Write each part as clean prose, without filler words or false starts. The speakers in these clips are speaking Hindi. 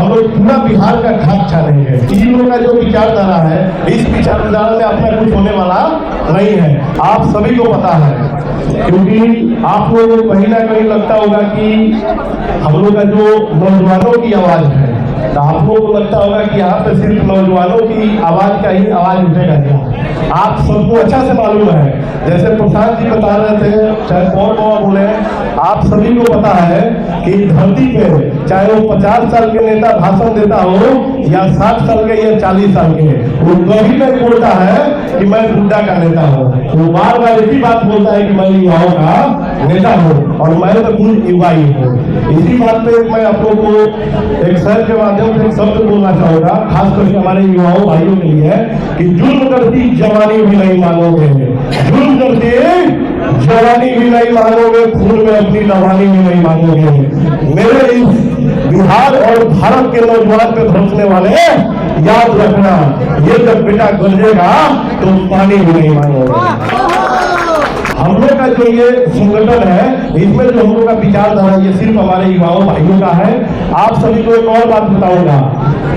हम लोग पूरा बिहार का खाक छानेंगे। इन लोगों का जो विचारधारा है, इस विचारधारा में अपना कुछ होने वाला नहीं है, आप सभी को पता है। क्योंकि आप लोगों को कहीं ना कहीं लगता होगा कि हम लोग का जो नौजवानों की आवाज है, तो आप लोगों को लगता होगा कि यहाँ पे सिर्फ नौजवानों की आवाज का ही आवाज उठेगा क्या? आप सबको अच्छा से मालूम है, जैसे प्रसाद जी बता रहे थे, चाहे कौन बाबा बोले, आप सभी को पता है कि धरती पे चाहे वो 50 साल के नेता भाषण देता हो या 60 साल के या 40 साल के, वो कभी नहीं बोलता है कि मैं बुड्ढा का नेता हूँ। वो बार बार एक ही बात बोलता है कि मैं युवाओं का नेता हूँ और मैं तो खुद युवा ही हूँ। इसी बात पे मैं आप लोग को एक शहर के माध्यम से शब्द बोलना चाहूंगा, खास करके हमारे युवाओं भाइयों के लिए, कि जुल्म करती जवानी भी नहीं मांगोगे, जुल्म करती जवानी भी नहीं मांगोगे, खून में अपनी रवानी भी नहीं मांगोगे। मेरे इस बिहार और भारत के नौजवान पे भरोसने वाले याद रखना, ये जब बेटा गरजेगा तो पानी भी नहीं मांगोगे। हम लोग का जो ये संगठन है, इसमें जो हम लोग का विचारधारा, ये सिर्फ हमारे युवाओं भाइयों का है। आप सभी को एक और बात बताऊंगा।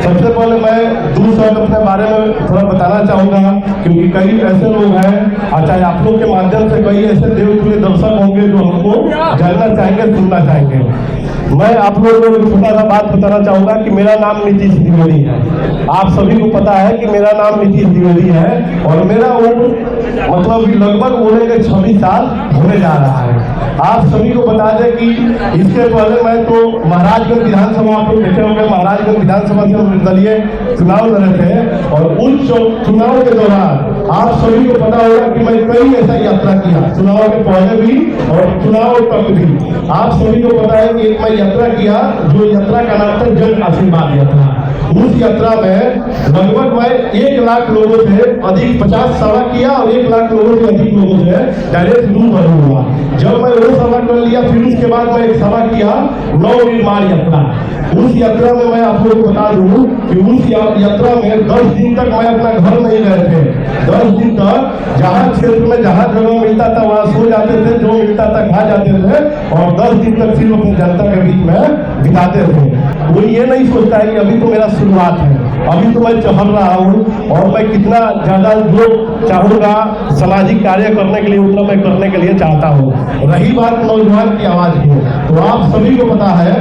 सबसे पहले मैं दूसरा अपने बारे में थोड़ा बताना चाहूंगा, क्योंकि कई ऐसे लोग हैं, चाहे आप लोग के माध्यम से कई ऐसे देवतुल्य दर्शक होंगे जो हमको जानना चाहेंगे, सुनना चाहेंगे। मैं आप लोगों को एक छोटा सा बात बताना चाहूंगा कि मेरा नाम नीतीश द्विवेदी है। आप सभी को पता है कि मेरा नाम नीतीश द्विवेदी है और मेरा उम्र मतलब लगभग होने के 26 साल होने जा रहा है। आप सभी को बता दें कि इसके पहले मैं तो महाराजगंज विधानसभा, आप लोग देखे होंगे, महाराजगंज विधानसभा से निर्दलीय चुनाव लड़े थे और उन चुनाव के दौरान आप सभी को पता होगा कि मैं कई ऐसा यात्रा किया, चुनाव के पहले भी और चुनाव तक भी। आप सभी को पता है कि एक मैं यात्रा किया, जो यात्रा का नाम था जन आशीर्वाद यात्रा। उस यात्रा में लगभग मैं 1 लाख लोगों से अधिक 50 सभा किया और 1 लाख लोगों से अधिक लोगों से डायरेक्ट रूबरू हुआ। जब मैं वो सभा कर लिया, फिर उसके बाद मैं एक सभा किया नवनिर्माण यात्रा। उस यात्रा में मैं आप लोगों को बता दूं कि उस यात्रा में 10 दिन तक मैं अपना घर नहीं गए थे। 10 दिन तक जहाँ क्षेत्र में जहाँ जगह मिलता था वहाँ सो जाते थे, जो मिलता था खा जाते थे और 10 दिन तक सिर्फ अपनी जनता के बीच में बिताते थे। वो ये नहीं सोचता है कि अभी तो मेरा शुरुआत है, अभी तो मैं चढ़ रहा हूँ और मैं कितना ज्यादा जो चाहूंगा सामाजिक कार्य करने के लिए उतना मैं करने के लिए चाहता हूँ। रही बात नौजवान की आवाज की, तो आप सभी को पता है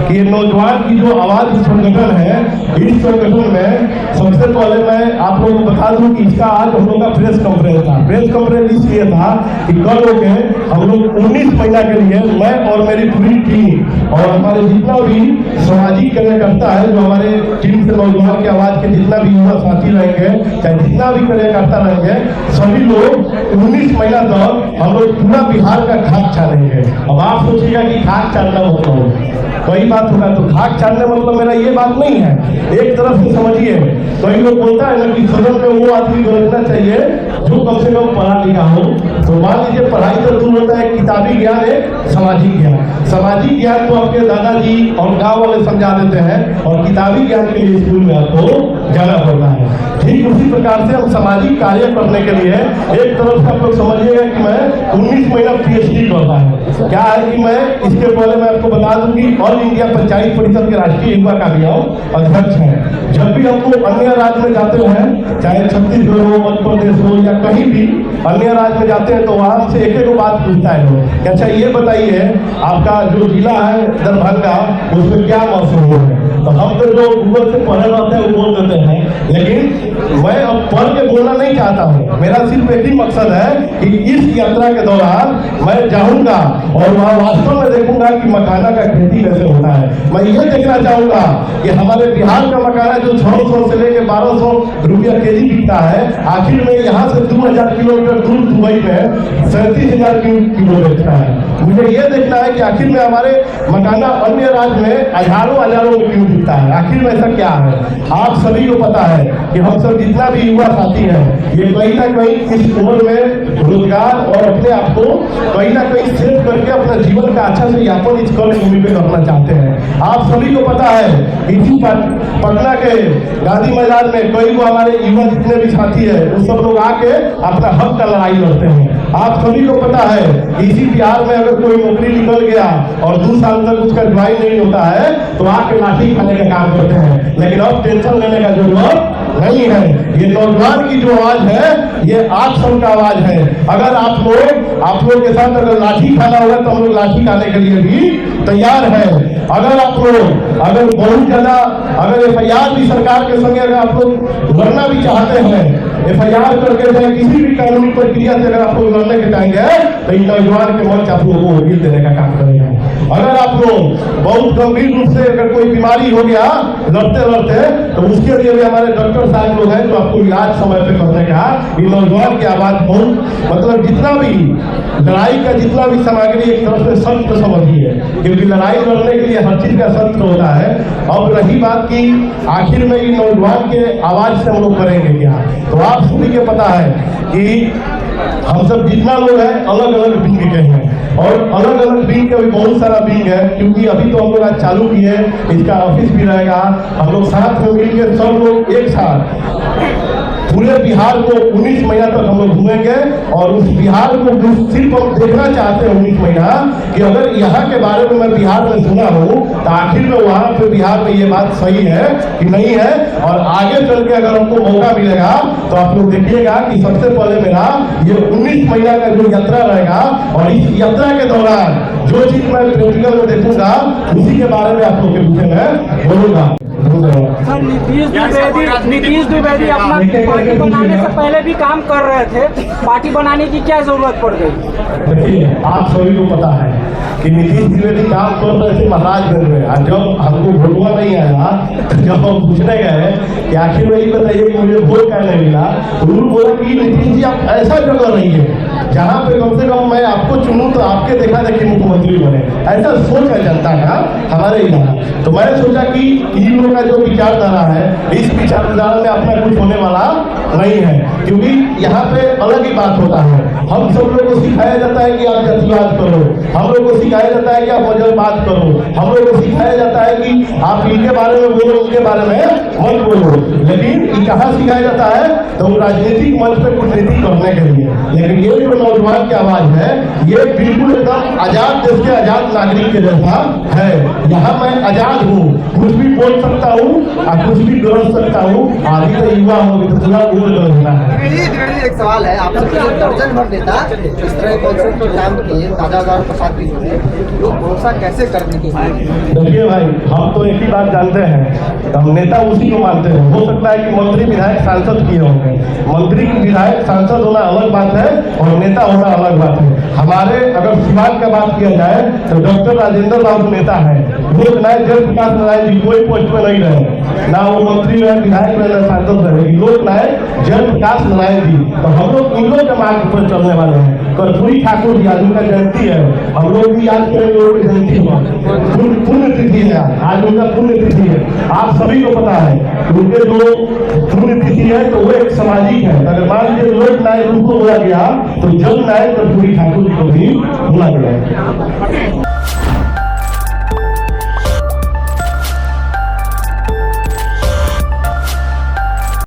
कि ये नौजवान की जो आवाज संगठन है, इस संगठन में सबसे पहले मैं आप लोगों को बता दूं कि इसका आज हम लोग का प्रेस कॉन्फ्रेंस था। प्रेस कॉन्फ्रेंस इसलिए था कि कल हो गए हम लोग 19 महीना के लिए, मैं और मेरी पूरी टीम और हमारे जितना भी सामाजिक कार्यकर्ता है, जो हमारे टीम से नौजवान की आवाज के जितना भी युवा साथी रहेंगे, चाहे जितना भी कार्यकर्ता रहेंगे, सभी लोग 19 महीना तक हम लोग पूरा बिहार का खाक छानेंगे। अब आप सोचिएगा कि खाक छानना मतलब कई बात होगा, तो खाक छानने मतलब मेरा ये बात नहीं है। एक तरफ से समझिए, कई लोग बोलता है ना कि सदन में वो आदमी गरजना चाहिए जो कम से कम पढ़ा लिखा हो। तो मान लीजिए पढ़ाई तो दूर होता है, किताबी ज्ञान है, सामाजिक ज्ञान। सामाजिक ज्ञान तो आपके दादाजी और गांव वाले समझा देते हैं और किताबी ज्ञान के लिए स्कूल में आपको जाना पड़ता है। ठीक उसी प्रकार से हम सामाजिक कार्य करने के लिए एक तरफ से आप लोग समझिएगा कि मैं 19 महीना PhD करता है। क्या है कि मैं इसके पहले मैं आपको बता दूं कि ऑल इंडिया पंचायत परिषद के राष्ट्रीय युवा कार्यक्रम अध्यक्ष है। जब भी हम लोग अन्य राज्य में जाते हैं, चाहे छत्तीसगढ़ हो, मध्य प्रदेश हो या कहीं भी अन्य राज्य में जाते हैं, तो वहां से एक बात पूछता है लोग कि अच्छा ये बताइए आपका जो जिला है दरभंगा, उसमें क्या मशहूर है। तो हम तो जो गूगल से पढ़े रहते हैं वो बोल देते हैं, लेकिन मैं अब पढ़ के बोलना नहीं चाहता हूँ। मेरा सिर्फ एक ही मकसद है कि इस यात्रा के दौरान मैं जाऊंगा और वहाँ वास्तव में देखूंगा कि मखाना का खेती कैसे होता है। मैं ये देखना चाहूंगा कि हमारे बिहार का मखाना जो 600 से लेकर 1200 रुपया केजी बिकता है, आखिर में यहाँ से 2000 किलोमीटर दूर दुबई में 37,000 किलो बेचता है। मुझे ये देखना है कि आखिर में हमारे मखाना अन्य राज्य में हजारों में क्यों बिकता है, आखिर में ऐसा क्या है। आप सभी को पता है कि हम सब जितना भी युवा साथी हैं, ये कहीं ना कहीं इस उम्र में रोजगार और अपने आप को कहीं ना कहीं सेव करके अपना जीवन का अच्छा से यापन इस कर्म भूमि पे करना चाहते हैं। आप सभी को पता है इसी पटना के गांधी मैदान में कई वो हमारे युवा जितने भी साथी है, वो सब लोग आके अपना हक का लड़ाई लड़ते हैं। आप सभी को पता है इसी बिहार में अगर कोई नौकरी निकल गया और 2 साल तक उसका ज्वाइन नहीं होता है तो आके लाठी खाने का काम करते हैं, लेकिन अब टेंशन लेने का जरूरत नहीं है। ये नौजवान की जो आवाज है ये आप सबका आवाज है। अगर आप लोग के साथ अगर लाठी खाना होगा तो हम लोग लाठी खाने के लिए भी तैयार है। अगर बहुत ज्यादा अगर FIR भी सरकार के संगे अगर आप लोग लड़ना भी चाहते हैं, FIR करके चाहे किसी भी कानूनी प्रक्रिया से अगर आप लोग लड़ने के चाहेंगे तो इन नौजवान के मंच आप लोगों को वकील देने का काम करेगा। अगर आप लोग बहुत गंभीर रूप से अगर कोई बीमारी हो गया लड़ते तो उसके लिए भी हमारे डॉक्टर साहब लोग हैं जो आपको इलाज समय पे करने का। इन नौजवान की आवाज बहुत मतलब जितना भी लड़ाई का जितना भी सामग्री एक तरफ से शस्त्र समझिए, क्योंकि लड़ाई लड़ने के लिए हर चीज का शस्त्र होता है। अब रही बात की आखिर में इन नौजवान के आवाज से हम लोग करेंगे क्या, तो आप सभी के पता है कि हम सब जितना लोग हैं अलग अलग विंग के हैं और अलग अलग विंग के भी बहुत सारा विंग है, क्योंकि अभी तो हम लोग आज चालू किए, इसका ऑफिस भी रहेगा। हम लोग साथ में मिलकर सब लोग एक साथ पूरे बिहार को 19 महीना तक हम लोग घूमेंगे और उस बिहार को सिर्फ हम देखना चाहते हैं 19 महीना कि अगर यहाँ के बारे में मैं बिहार में सुना हूँ तो आखिर में वहाँ पे बिहार में ये बात सही है कि नहीं है। और आगे चल के अगर हमको मौका मिलेगा तो आप लोग देखिएगा कि सबसे पहले मेरा ये 19 महीना का जो यात्रा रहेगा और इस यात्रा के दौरान जो चीज मैं प्रैक्टिकल में देखूंगा उसी के बारे में आप लोग के पीछे मैं बोलूंगा। सर नीतीश द्विवेदी अपना पार्टी बनाने से पहले भी काम कर रहे थे, पार्टी बनाने की क्या जरूरत पड़ गई? देखिए आप सभी को पता है कि नीतीश द्विवेदी काम कर रहे थे महाराजगंज में, और जब हमको वोटवा नहीं आया तो जब हम पूछने गए कि आखिर में ये बताइए कि मुझे वोट क्या नहीं मिला, उन्होंने बोला कि नीतीश जी आप ऐसा जगह रहिए जहाँ पे कम से कम मैं आपको चुनूं तो आपके देखा देखी मुख्यमंत्री बने। ऐसा सोच है जनता का हमारे यहाँ। तो मैंने सोचा कि इन लोगों का जो विचारधारा है इस विचारधारा में अपना कुछ होने वाला नहीं है, क्योंकि यहाँ पे अलग ही बात होता है। हम सब लोग को सिखाया जाता है कि आप जातिवाद करो, हम लोग को सिखाया जाता है कि आप वजनबाद करो, हम लोग को सिखाया जाता है कि आप इनके बारे में बोलो उनके बारे में मत बोलो। लेकिन ये कहाँ सिखाया जाता है तो राजनीतिक मंच पे कूटनीति करने के लिए। लेकिन ये जो नौजवान की आवाज है ये बिल्कुल एकदम आजाद देश के आजाद नागरिक के जैसा है। यहाँ मैं आजाद हूँ, कुछ भी बोल सकता हूँ और कुछ भी कर सकता हूँ। अभी तो युवा हूँ, अभी तो पूरा उम्र करना है। एक सवाल है आपसे, दर्जन भर नेता इस तरह कॉन्सेप्ट पर काम किए, दादा प्रसाद भी लोग भरोसा कैसे करने के लिए? देखिए भाई, हम तो एक ही बात जानते हैं, हम नेता उसी को मानते हैं। हो सकता है कि मंत्री विधायक सांसद किए होंगे, मंत्री विधायक सांसद होना अलग बात है और नेता होना अलग बात है। हमारे अगर सीमांत का बात किया जाए तो डॉक्टर राजेंद्र बाबू नेता है, लोकनायक जयप्रकाश नारायण जी कोई पोस्ट में नहीं रहे, ना वो मंत्री रहे, विधायक रहे, ना सांसद रहे, लोकनायक जयप्रकाश नारायण जी। तो हम लोग इन लोग के मार्ग पर चलने वाले हैं। कर्पूरी ठाकुर जी आज उनका जयंती है, हम लोग भी याद करेंगे उनकी जयंती को, पुण्य तिथि है आज उनका पुण्य तिथि है। आप सभी को पता है उनके जो पुण्य तिथि है तो वो एक सामाजिक है। अगर मान लीजिए लोक नायक उनको बोला गया तो जन नायक कर्पूरी ठाकुर जी को भी बोला गया।